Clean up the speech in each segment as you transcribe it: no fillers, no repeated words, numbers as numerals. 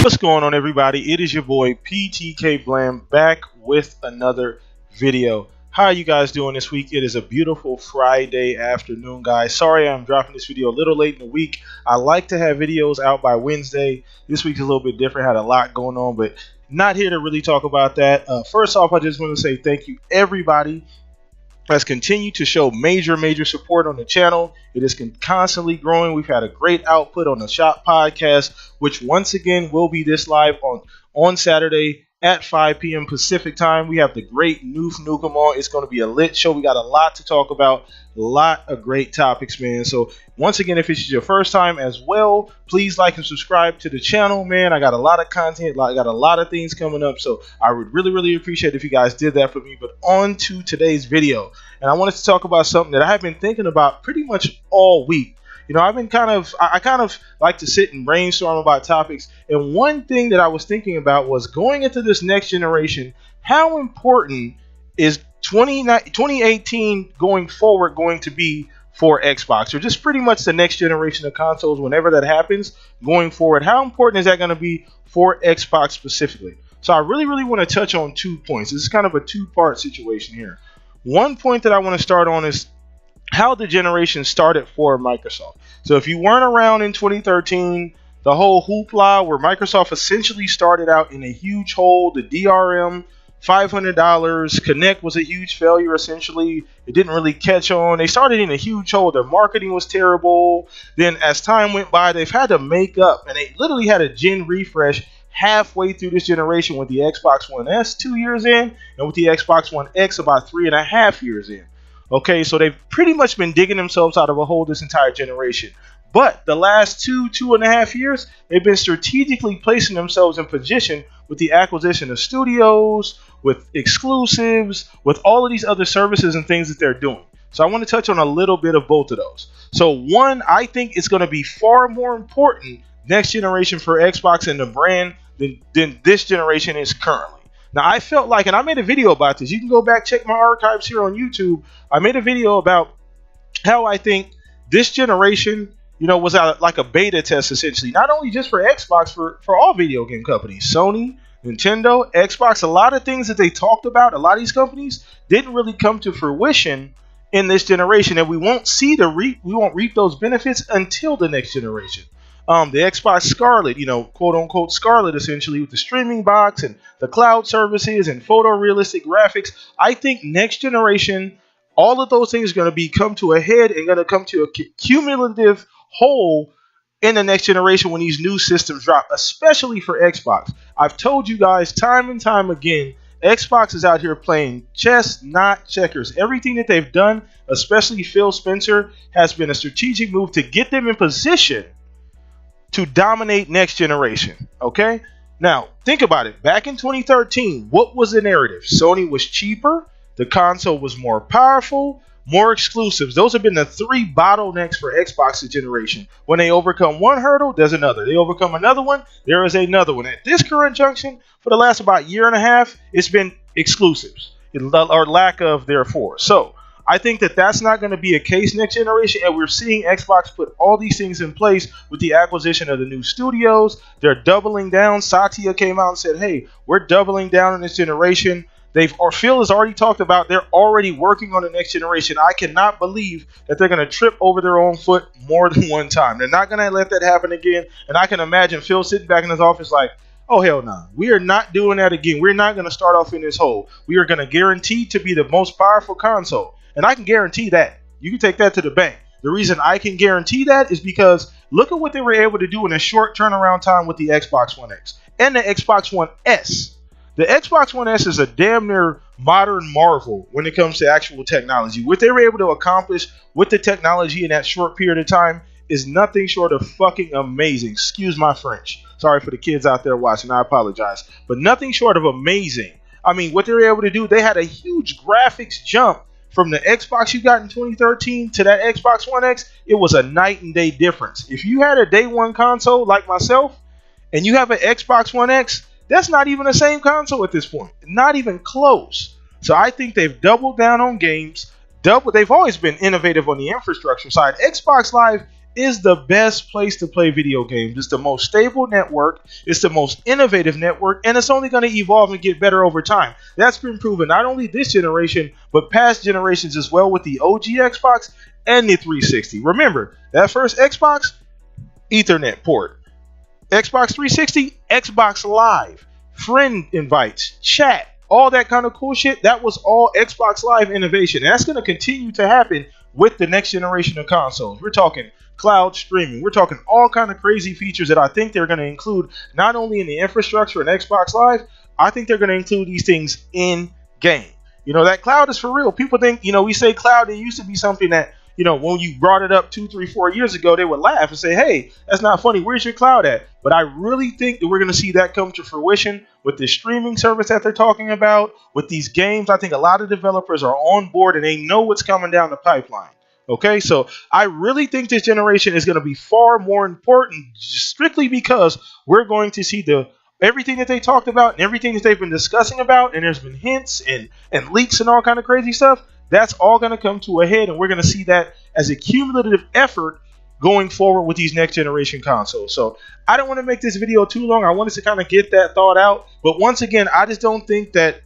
What's going on, everybody? It is your boy PTK Blam back with another video. How are you guys doing this week? It is a beautiful Friday afternoon, guys. Sorry I'm dropping this video a little late in the week. I like to have videos out by Wednesday. This week's a little bit different. Had a lot going on, but not here to really talk about that. First off, I just want to say thank you, everybody has continued to show major support on the channel. It is constantly growing. We've had a great output on the Shop Podcast, which once again will be this live on Saturday at 5 p.m. Pacific time. We have the great Noof Nukem on. It's going to be a lit show. We got a lot to talk about, a lot of great topics, man. So once again, if it's your first time as well, please like and subscribe to the channel, man. I got a lot of content, I got a lot of things coming up, so I would really appreciate if you guys did that for me. But on to today's video, and I wanted to talk about something that I have been thinking about pretty much all week. You know, I've been I kind of like to sit and brainstorm about topics, and one thing that I was thinking about was going into this next generation, how important is 2018 going forward going to be for Xbox, or just pretty much the next generation of consoles whenever that happens going forward? How important is that going to be for Xbox specifically? So I really want to touch on 2 points. This is kind of a two-part situation here. One point that I want to start on is how the generation started for Microsoft. So if you weren't around in 2013, the whole hoopla where Microsoft essentially started out in a huge hole, the DRM, $500, Kinect was a huge failure essentially. It didn't really catch on. They started in a huge hole. Their marketing was terrible. Then as time went by, they've had to make up, and they literally had a gen refresh halfway through this generation with the Xbox One S 2 years in, and with the Xbox One X about 3.5 years in. Okay, so they've pretty much been digging themselves out of a hole this entire generation. But the last 2.5 years, they've been strategically placing themselves in position with the acquisition of studios, with exclusives, with all of these other services and things that they're doing. So I want to touch on a little bit of both of those. So one, I think it's going to be far more important next generation for Xbox and the brand than this generation is currently. Now, I felt like, and I made a video about this. You can go back, check my archives here on YouTube. I made a video about how I think this generation, you know, was like a beta test, essentially. Not only just for Xbox, for all video game companies. Sony, Nintendo, Xbox, a lot of things that they talked about, a lot of these companies didn't really come to fruition in this generation. And we won't reap those benefits until the next generation. The Xbox Scarlet, you know, quote unquote Scarlet, essentially, with the streaming box and the cloud services and photorealistic graphics. I think next generation, all of those things are going to come to a head and going to come to a cumulative whole in the next generation when these new systems drop, especially for Xbox. I've told you guys time and time again, Xbox is out here playing chess, not checkers. Everything that they've done, especially Phil Spencer, has been a strategic move to get them in position to dominate next generation. Okay, now think about it. Back in 2013, what was the narrative? Sony was cheaper, the console was more powerful, more exclusives. Those have been the 3 bottlenecks for Xbox this generation. When they overcome one hurdle, there's another. They overcome another one, there is another one. At this current junction, for the last about year and a half, it's been exclusives, or lack of, therefore. So I think that that's not going to be a case next generation, and we're seeing Xbox put all these things in place with the acquisition of the new studios. They're doubling down. Satya came out and said, hey, we're doubling down on this generation. Phil has already talked about they're already working on the next generation. I cannot believe that they're going to trip over their own foot more than one time. They're not going to let that happen again, and I can imagine Phil sitting back in his office like, oh, hell no. We are not doing that again. We're not going to start off in this hole. We are going to guarantee to be the most powerful console. And I can guarantee that. You can take that to the bank. The reason I can guarantee that is because look at what they were able to do in a short turnaround time with the Xbox One X and the Xbox One S. The Xbox One S is a damn near modern marvel when it comes to actual technology. What they were able to accomplish with the technology in that short period of time is nothing short of fucking amazing. Excuse my French. Sorry for the kids out there watching. I apologize. But nothing short of amazing. I mean, what they were able to do, they had a huge graphics jump from the Xbox you got in 2013 to that Xbox One X. It was a night and day difference. If you had a day one console like myself and you have an Xbox One X, that's not even the same console at this point. Not even close. So I think they've doubled down on games. They've always been innovative on the infrastructure side. Xbox Live is the best place to play video games. It's the most stable network, it's the most innovative network, and it's only going to evolve and get better over time. That's been proven not only this generation, but past generations as well with the OG Xbox and the 360. Remember, that first Xbox, Ethernet port. Xbox 360, Xbox Live, friend invites, chat, all that kind of cool shit. That was all Xbox Live innovation. And that's going to continue to happen with the next generation of consoles. We're talking cloud streaming. We're talking all kind of crazy features that I think they're going to include not only in the infrastructure and Xbox Live, I think they're going to include these things in game. You know, that cloud is for real. People think, you know, we say cloud, it used to be something that, you know, when you brought it up 2, 3, 4 years ago, they would laugh and say, hey, that's not funny. Where's your cloud at? But I really think that we're going to see that come to fruition with the streaming service that they're talking about, with these games. I think a lot of developers are on board and they know what's coming down the pipeline. Okay, so I really think this generation is going to be far more important strictly because we're going to see everything that they talked about and everything that they've been discussing about, and there's been hints and leaks and all kind of crazy stuff. That's all going to come to a head, and we're going to see that as a cumulative effort going forward with these next generation consoles. So I don't want to make this video too long. I wanted to kind of get that thought out. But once again, I just don't think that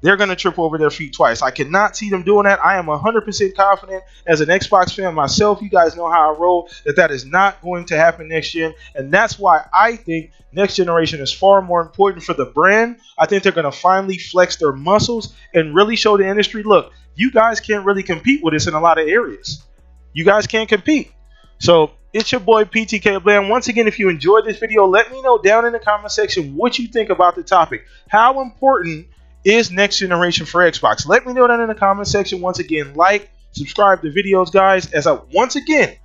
they're going to trip over their feet twice. I cannot see them doing that. I am 100% confident as an Xbox fan myself. You guys know how I roll, that is not going to happen next gen. And that's why I think next generation is far more important for the brand. I think they're going to finally flex their muscles and really show the industry, look, you guys can't really compete with us in a lot of areas. You guys can't compete. So it's your boy PTK Blam. Once again, if you enjoyed this video, let me know down in the comment section what you think about the topic. How important is next generation for Xbox? Let me know down in the comment section. Once again, like, subscribe to videos, guys. Once again,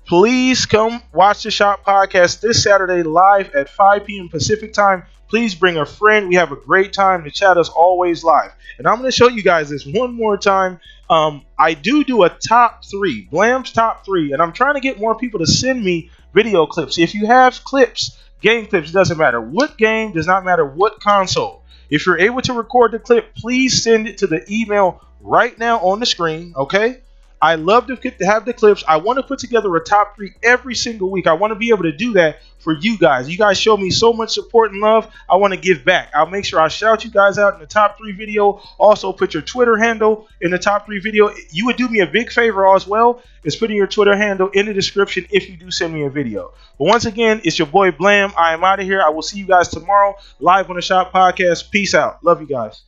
please come watch the Shop Podcast this Saturday live at 5 p.m. Pacific time. Please bring a friend. We have a great time. The chat is always live. And I'm going to show you guys this one more time. I do a top 3, Blam's top 3, and I'm trying to get more people to send me video clips. If you have clips, game clips, it doesn't matter what game, does not matter what console. If you're able to record the clip, please send it to the email right now on the screen, okay? I love to have the clips. I want to put together a top 3 every single week. I want to be able to do that for you guys. You guys show me so much support and love. I want to give back. I'll make sure I shout you guys out in the top 3 video. Also, put your Twitter handle in the top 3 video. You would do me a big favor as well, is putting your Twitter handle in the description if you do send me a video. But once again, it's your boy Blam. I am out of here. I will see you guys tomorrow live on the Shop Podcast. Peace out. Love you guys.